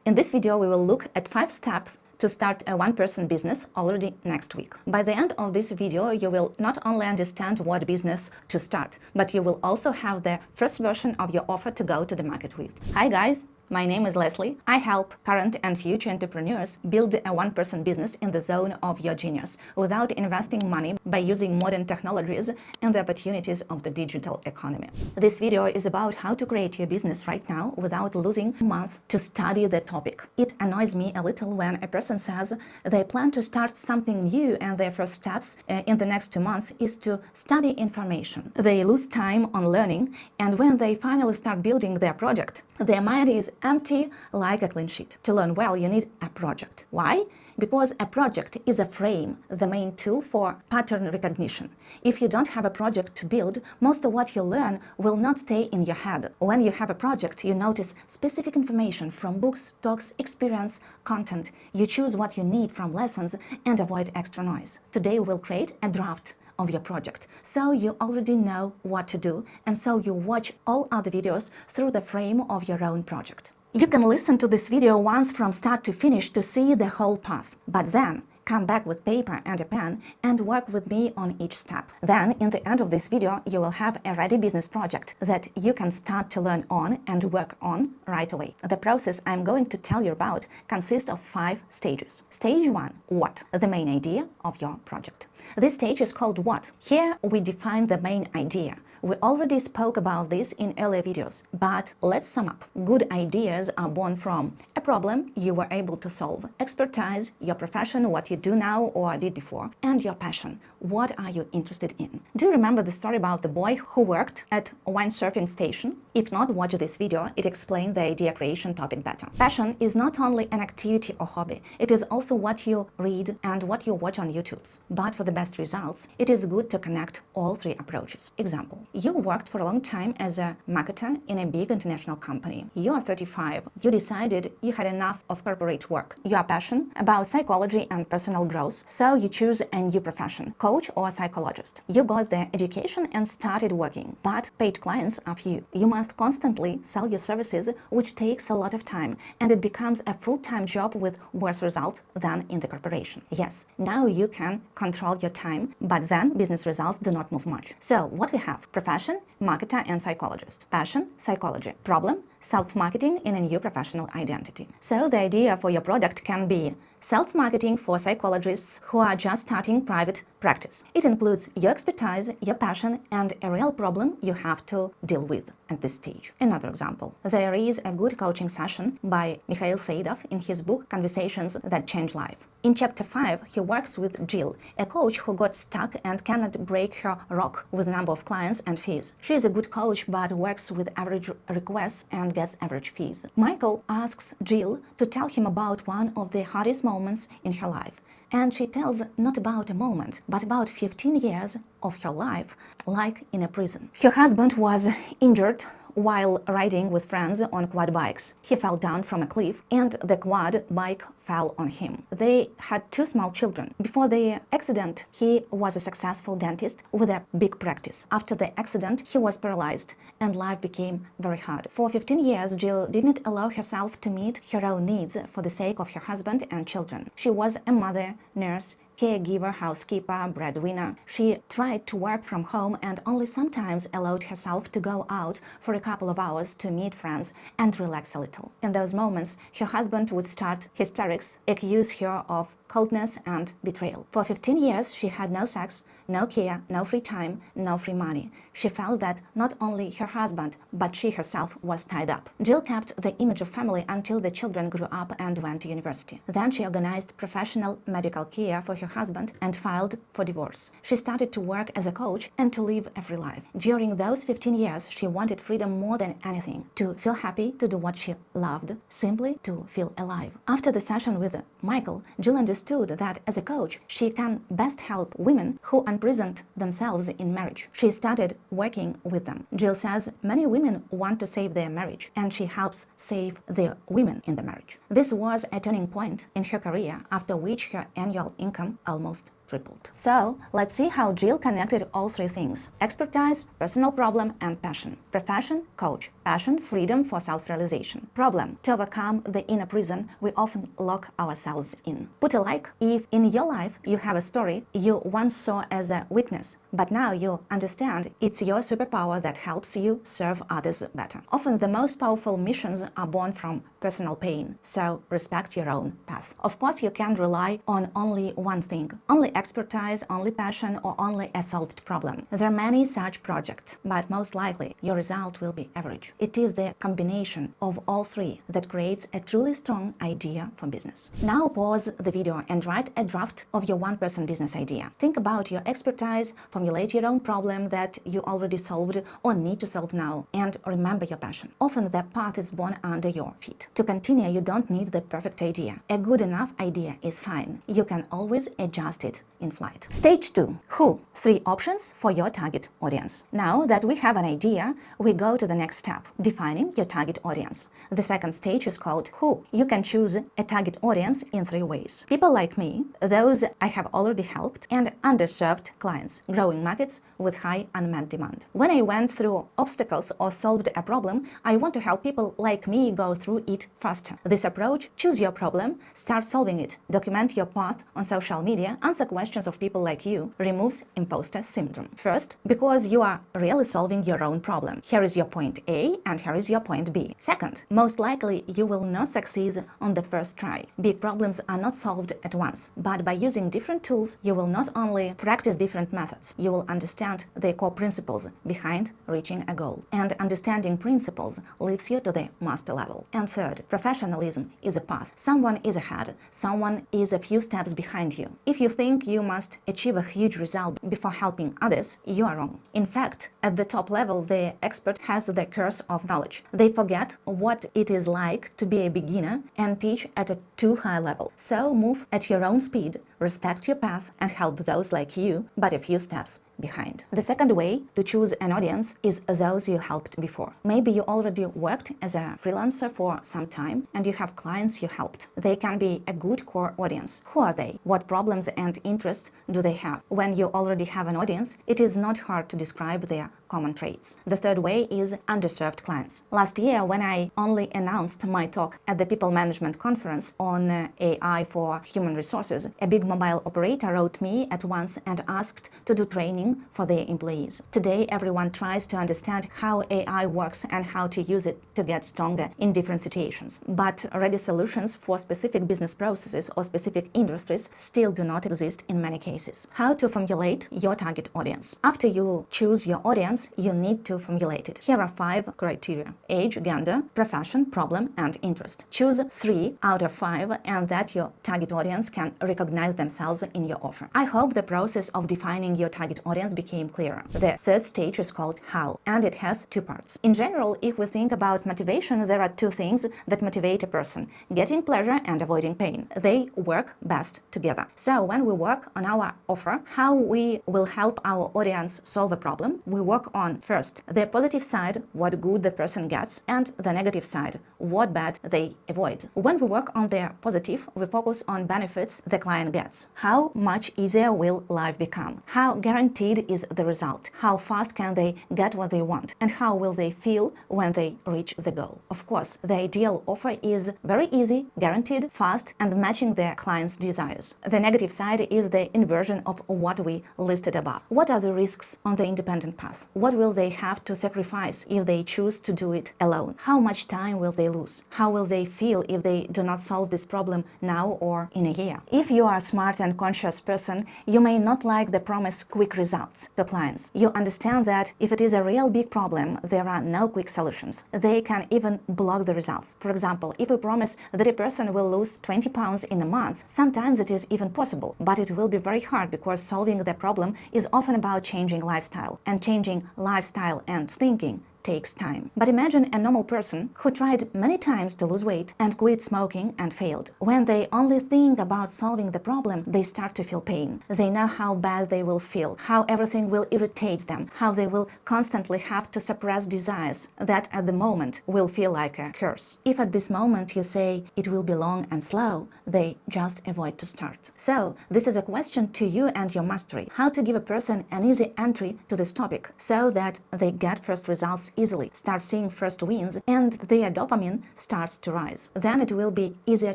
In this video, we will look at 5 steps to start a one-person business already next week. By the end of this video, you will not only understand what business to start, but you will also have the first version of your offer to go to the market with. Hi guys! My name is Leslie. I help current and future entrepreneurs build a one-person business in the zone of your genius without investing money by using modern technologies and the opportunities of the digital economy. This video is about how to create your business right now without losing a month to study the topic. It annoys me a little when a person says they plan to start something new and their first steps in the next 2 months is to study information. They lose time on learning, and when they finally start building their project, their mind is empty like a clean sheet. To learn well, you need a project. Why? Because a project is a frame, the main tool for pattern recognition. If you don't have a project to build, most of what you learn will not stay in your head. When you have a project, you notice specific information from books, talks, experience, content. You choose what you need from lessons and avoid extra noise. Today we'll create a draft of your project, so you already know what to do, and so you watch all other videos through the frame of your own project. You can listen to this video once from start to finish to see the whole path, but then come back with paper and a pen and work with me on each step. Then, in the end of this video, you will have a ready business project that you can start to learn on and work on right away. The process I'm going to tell you about consists of 5 stages. Stage 1, what? The main idea of your project. This stage is called what. Here we define the main idea. We already spoke about this in earlier videos, but let's sum up. Good ideas are born from a problem you were able to solve, expertise, your profession, what you do now or did before, and your passion. What are you interested in? Do you remember the story about the boy who worked at a windsurfing station? If not, watch this video. It explains the idea creation topic better. Passion is not only an activity or hobby, it is also what you read and what you watch on YouTube. But for the best results, it is good to connect all 3 approaches. Example. You worked for a long time as a marketer in a big international company. You are 35. You decided you had enough of corporate work. You are passionate about psychology and personal growth, so you choose a new profession, coach or psychologist. You got the education and started working, but paid clients are few. You must constantly sell your services, which takes a lot of time, and it becomes a full-time job with worse results than in the corporation. Yes, now you can control your time, but then business results do not move much. So what we have? Profession, marketer and psychologist. Passion, psychology. Problem, self-marketing in a new professional identity. So the idea for your product can be self-marketing for psychologists who are just starting private practice. It includes your expertise, your passion, and a real problem you have to deal with at this stage. Another example. There is a good coaching session by Mikhail Saidov in his book Conversations That Change Life. In chapter 5, he works with Jill, a coach who got stuck and cannot break her rock with number of clients and fees. She is a good coach but works with average requests and gets average fees. Michael asks Jill to tell him about one of the hardest moments in her life. And she tells not about a moment, but about 15 years of her life, like in a prison. Her husband was injured while riding with friends on quad bikes. He fell down from a cliff and the quad bike fell on him. They had 2 small children. Before the accident, he was a successful dentist with a big practice. After the accident, he was paralyzed and life became very hard. For 15 years, Jill didn't allow herself to meet her own needs for the sake of her husband and children. She was a mother, nurse, caregiver, housekeeper, breadwinner. She tried to work from home and only sometimes allowed herself to go out for a couple of hours to meet friends and relax a little. In those moments, her husband would start hysterics, accuse her of coldness and betrayal. For 15 years, she had no sex, no care, no free time, no free money. She felt that not only her husband, but she herself was tied up. Jill kept the image of family until the children grew up and went to university. Then she organized professional medical care for her husband and filed for divorce. She started to work as a coach and to live a free life. During those 15 years, she wanted freedom more than anything, to feel happy, to do what she loved, simply to feel alive. After the session with Michael, Jill understood that as a coach, she can best help women who imprisoned themselves in marriage. She started working with them. Jill says many women want to save their marriage, and she helps save the women in the marriage. This was a turning point in her career, after which her annual income almost tripled. So let's see how Jill connected all three things: expertise, personal problem, and passion. Profession, coach. Passion, freedom for self-realization. Problem, to overcome the inner prison we often lock ourselves in. Put a like if in your life you have a story you once saw as a weakness, but now you understand it's your superpower that helps you serve others better. Often the most powerful missions are born from personal pain, so respect your own path. Of course, you can't rely on only one thing, only expertise, only passion, or only a solved problem. There are many such projects, but most likely your result will be average. It is the combination of all three that creates a truly strong idea for business. Now pause the video and write a draft of your one-person business idea. Think about your expertise, formulate your own problem that you already solved or need to solve now, and remember your passion. Often the path is born under your feet. To continue, you don't need the perfect idea. A good enough idea is fine. You can always adjust it in flight. Stage 2. Who? 3 options for your target audience. Now that we have an idea, we go to the next step, defining your target audience. The second stage is called Who. You can choose a target audience in 3 ways. People like me, those I have already helped, and underserved clients, growing markets with high unmet demand. When I went through obstacles or solved a problem, I want to help people like me go through it faster. This approach, choose your problem, start solving it, document your path on social media, answer questions of people like you, removes imposter syndrome. First, because you are really solving your own problem. Here is your point A and here is your point B. Second, most likely you will not succeed on the first try. Big problems are not solved at once, but by using different tools, you will not only practice different methods, you will understand the core principles behind reaching a goal. And understanding principles leads you to the master level. And third, professionalism is a path. Someone is ahead, someone is a few steps behind you. If you think you must achieve a huge result before helping others, you are wrong. In fact, at the top level, the expert has the curse of knowledge. They forget what it is like to be a beginner and teach at a too high level. So move at your own speed, respect your path, and help those like you, but a few steps behind. The second way to choose an audience is those you helped before. Maybe you already worked as a freelancer for some time and you have clients you helped. They can be a good core audience. Who are they? What problems and interests do they have? When you already have an audience, it is not hard to describe their common traits. The third way is underserved clients. Last year, when I only announced my talk at the People Management Conference on AI for Human Resources, a big mobile operator wrote me at once and asked to do training for their employees. Today, everyone tries to understand how AI works and how to use it to get stronger in different situations. But ready solutions for specific business processes or specific industries still do not exist in many cases. How to formulate your target audience? After you choose your audience, you need to formulate it. Here are 5 criteria: age, gender, profession, problem, and interest. Choose 3 out of 5 and that your target audience can recognize themselves in your offer. I hope the process of defining your target audience became clearer. The third stage is called how, and it has 2 parts. In general, if we think about motivation, there are 2 things that motivate a person: getting pleasure and avoiding pain. They work best together. So when we work on our offer, how we will help our audience solve a problem, we work on first the positive side, what good the person gets, and the negative side, what bad they avoid. When we work on the positive, we focus on benefits the client gets. How much easier will life become? How guaranteed is the result? How fast can they get what they want? And how will they feel when they reach the goal? Of course, the ideal offer is very easy, guaranteed, fast, and matching their client's desires. The negative side is the inversion of what we listed above. What are the risks on the independent path? What will they have to sacrifice if they choose to do it alone? How much time will they lose? How will they feel if they do not solve this problem now or in a year? If you are a smart and conscious person, you may not like the promised quick results to clients. You understand that if it is a real big problem, there are no quick solutions. They can even block the results. For example, if we promise that a person will lose 20 pounds in a month, sometimes it is even possible, but it will be very hard because solving the problem is often about changing lifestyle, and changing lifestyle and thinking takes time. But imagine a normal person who tried many times to lose weight and quit smoking and failed. When they only think about solving the problem, they start to feel pain. They know how bad they will feel, how everything will irritate them, how they will constantly have to suppress desires that at the moment will feel like a curse. If at this moment you say it will be long and slow, they just avoid to start. So this is a question to you and your mastery: how to give a person an easy entry to this topic so that they get first results easily, start seeing first wins, and their dopamine starts to rise. Then it will be easier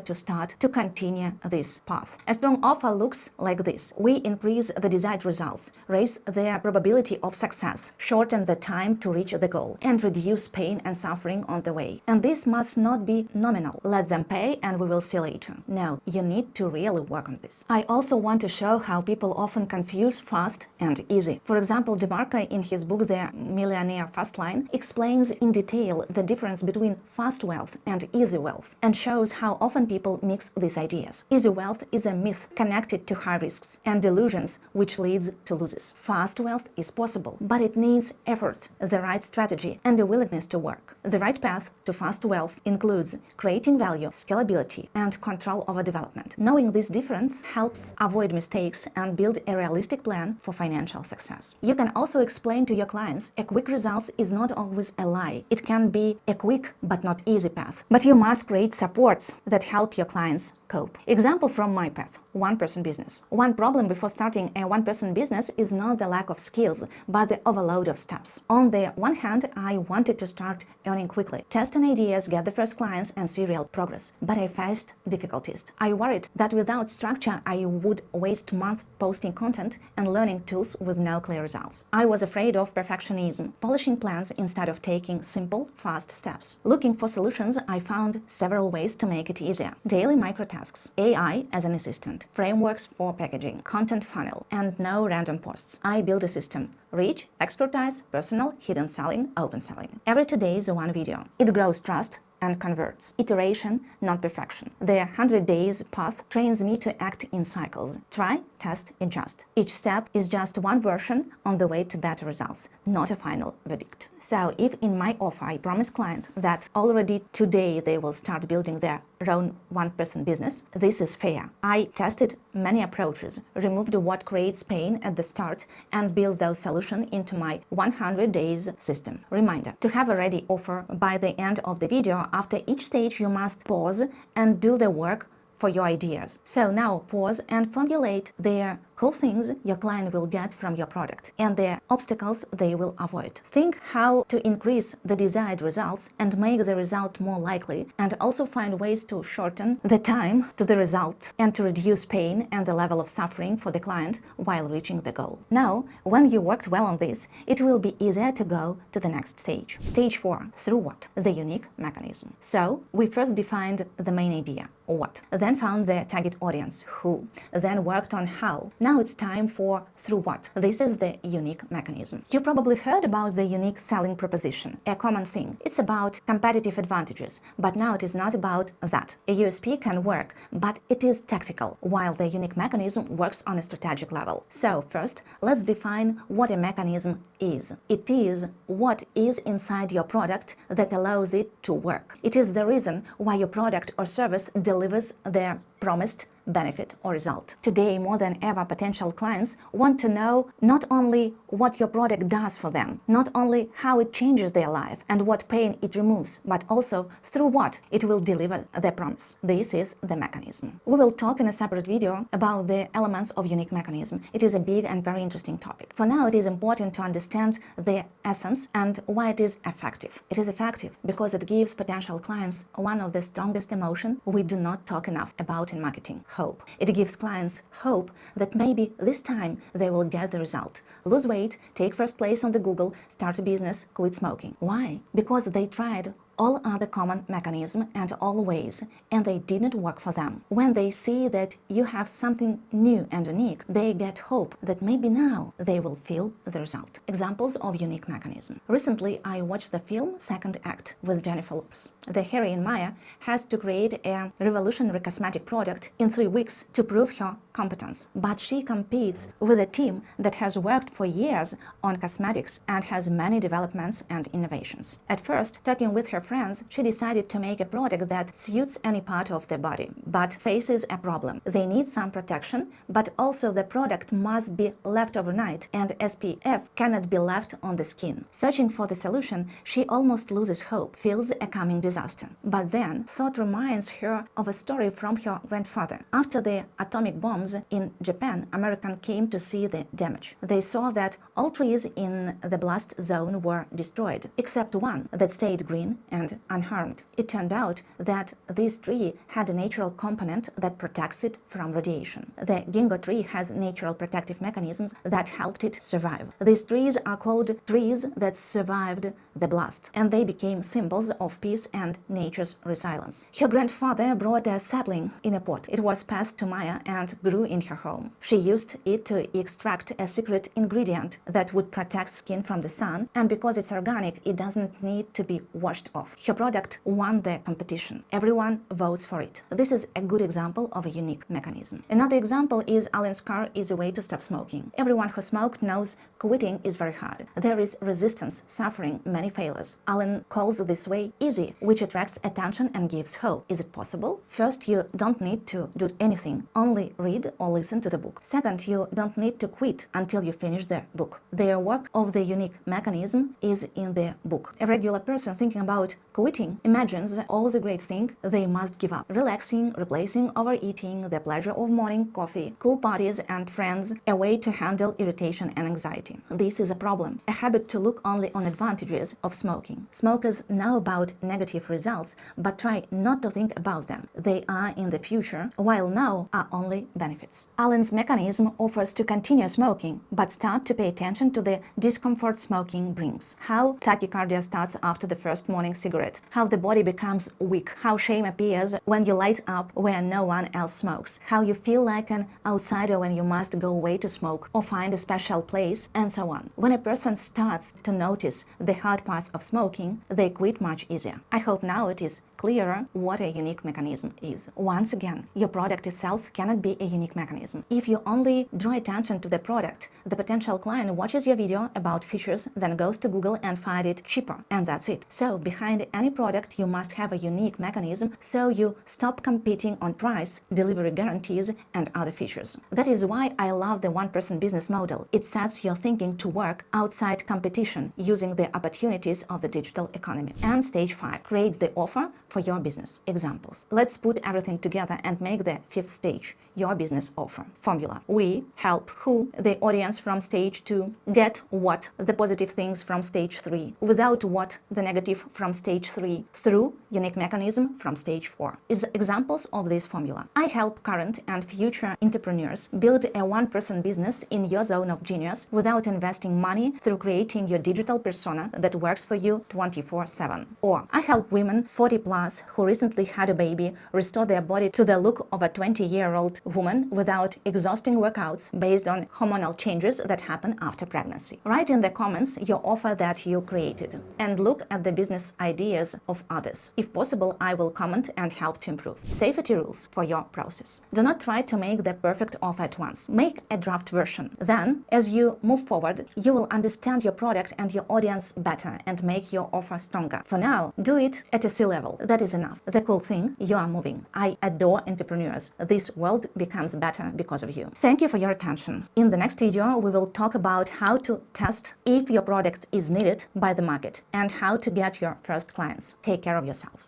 to start to continue this path. A strong offer looks like this: we increase the desired results, raise their probability of success, shorten the time to reach the goal, and reduce pain and suffering on the way. And this must not be nominal. Let them pay and we will see later. No, you need to really work on this. I also want to show how people often confuse fast and easy. For example, DeMarco in his book The Millionaire Fast Line explains in detail the difference between fast wealth and easy wealth and shows how often people mix these ideas. Easy wealth is a myth connected to high risks and delusions which leads to losses. Fast wealth is possible, but it needs effort, the right strategy, and a willingness to work. The right path to fast wealth includes creating value, scalability, and control over development. Knowing this difference helps avoid mistakes and build a realistic plan for financial success. You can also explain to your clients a quick results is not always a lie. It can be a quick but not easy path. But you must create supports that help your clients cope. Example from my path: one-person business. One problem before starting a one-person business is not the lack of skills, but the overload of steps. On the one hand, I wanted to start earning quickly, test an ideas, get the first clients, and see real progress. But I faced difficulties. I worried that without structure, I would waste months posting content and learning tools with no clear results. I was afraid of perfectionism, polishing plans instead of taking simple, fast steps. Looking for solutions, I found several ways to make it easier. Daily microtasks, AI as an assistant, frameworks for packaging, content funnel, and no random posts. I built a system: reach, expertise, personal, hidden selling, open selling. Every 2 days, one video. It grows trust and converts. Iteration, not perfection. The 100 days path trains me to act in cycles. Try, test, adjust. Each step is just one version on the way to better results, not a final verdict. So if in my offer I promise clients that already today they will start building their own one-person business, this is fair. I tested many approaches, removed what creates pain at the start, and built those solutions into my 100 days system. Reminder: to have a ready offer by the end of the video, after each stage you must pause and do the work for your ideas. So now pause and formulate the cool things your client will get from your product and the obstacles they will avoid. Think how to increase the desired results and make the result more likely, and also find ways to shorten the time to the result and to reduce pain and the level of suffering for the client while reaching the goal. Now, when you worked well on this, it will be easier to go to the next stage. Stage 4. Through what? The unique mechanism. So, we first defined the main idea, what, then found the target audience, who, then worked on how. Now it's time for through what. This is the unique mechanism. You probably heard about the unique selling proposition, a common thing. It's about competitive advantages, but now it is not about that. A USP can work, but it is tactical, while the unique mechanism works on a strategic level. So first, let's define what a mechanism is. It is what is inside your product that allows it to work. It is the reason why your product or service delivers their promised benefit or result. Today, more than ever, potential clients want to know not only what your product does for them, not only how it changes their life and what pain it removes, but also through what it will deliver their promise. This is the mechanism. We will talk in a separate video about the elements of unique mechanism. It is a big and very interesting topic. For now, it is important to understand the essence and why it is effective. It is effective because it gives potential clients one of the strongest emotions we do not talk enough about in marketing: hope. It gives clients hope that maybe this time they will get the result. Lose weight, take first place on the Google, start a business, quit smoking. Why? Because they tried all other common mechanisms and all ways, and they didn't work for them. When they see that you have something new and unique, they get hope that maybe now they will feel the result. Examples of unique mechanism. Recently, I watched the film Second Act with Jennifer Lopez. The heroine Maya has to create a revolutionary cosmetic product in 3 weeks to prove her competence. But she competes with a team that has worked for years on cosmetics and has many developments and innovations. At first, talking with her friends, she decided to make a product that suits any part of the body, but faces a problem. They need some protection, but also the product must be left overnight, and SPF cannot be left on the skin. Searching for the solution, she almost loses hope, feels a coming disaster. But then, thought reminds her of a story from her grandfather. After the atomic bombs in Japan, Americans came to see the damage. They saw that all trees in the blast zone were destroyed, except one that stayed green and unharmed. It turned out that this tree had a natural component that protects it from radiation. The ginkgo tree has natural protective mechanisms that helped it survive. These trees are called trees that survived the blast, and they became symbols of peace and nature's resilience. Her grandfather brought a sapling in a pot. It was passed to Maya and grew in her home. She used it to extract a secret ingredient that would protect skin from the sun, and because it's organic, it doesn't need to be washed off. Her product won the competition. Everyone votes for it. This is a good example of a unique mechanism. Another example is Alan's car is a way to stop smoking. Everyone who smoked knows quitting is very hard. There is resistance, suffering, many failures. Alan calls this way easy, which attracts attention and gives hope. Is it possible? First, you don't need to do anything, only read or listen to the book. Second, you don't need to quit until you finish the book. The work of the unique mechanism is in the book. A regular person thinking about quitting imagines all the great things they must give up. Relaxing, replacing overeating, the pleasure of morning coffee, cool parties and friends, a way to handle irritation and anxiety. This is a problem, a habit to look only on advantages of smoking. Smokers know about negative results, but try not to think about them. They are in the future, while now are only benefits. Alan's mechanism offers to continue smoking, but start to pay attention to the discomfort smoking brings. How tachycardia starts after the first morning cigarette, how the body becomes weak, how shame appears when you light up where no one else smokes, how you feel like an outsider when you must go away to smoke or find a special place, and so on. When a person starts to notice the hard parts of smoking, they quit much easier. I hope now it is clearer what a unique mechanism is. Once again, your product itself cannot be a unique mechanism. If you only draw attention to the product, the potential client watches your video about features, then goes to Google and finds it cheaper, and that's it. So behind any product, you must have a unique mechanism, so you stop competing on price, delivery guarantees, and other features. That is why I love the one-person business model. It sets your thinking to work outside competition, using the opportunities of the digital economy. And stage 5, create the offer for your business. Examples. Let's put everything together and make the 5th stage, your business offer. Formula. We help who? The audience from stage 2. Get what? The positive things from stage 3. Without what? The negative from stage 3. Through unique mechanism from stage 4. Is examples of this formula. I help current and future entrepreneurs build a one-person business in your zone of genius without investing money through creating your digital persona that works for you 24/7. Or I help women 40 plus who recently had a baby restore their body to the look of a 20-year-old woman without exhausting workouts based on hormonal changes that happen after pregnancy. Write in the comments your offer that you created and look at the business ideas of others. If possible, I will comment and help to improve. Safety rules for your process. Do not try to make the perfect offer at once. Make a draft version. Then, as you move forward, you will understand your product and your audience better and make your offer stronger. For now, do it at a C-level. That is enough. The cool thing, you are moving. I adore entrepreneurs. This world becomes better because of you. Thank you for your attention. In the next video, we will talk about how to test if your product is needed by the market and how to get your first clients. Take care of yourselves.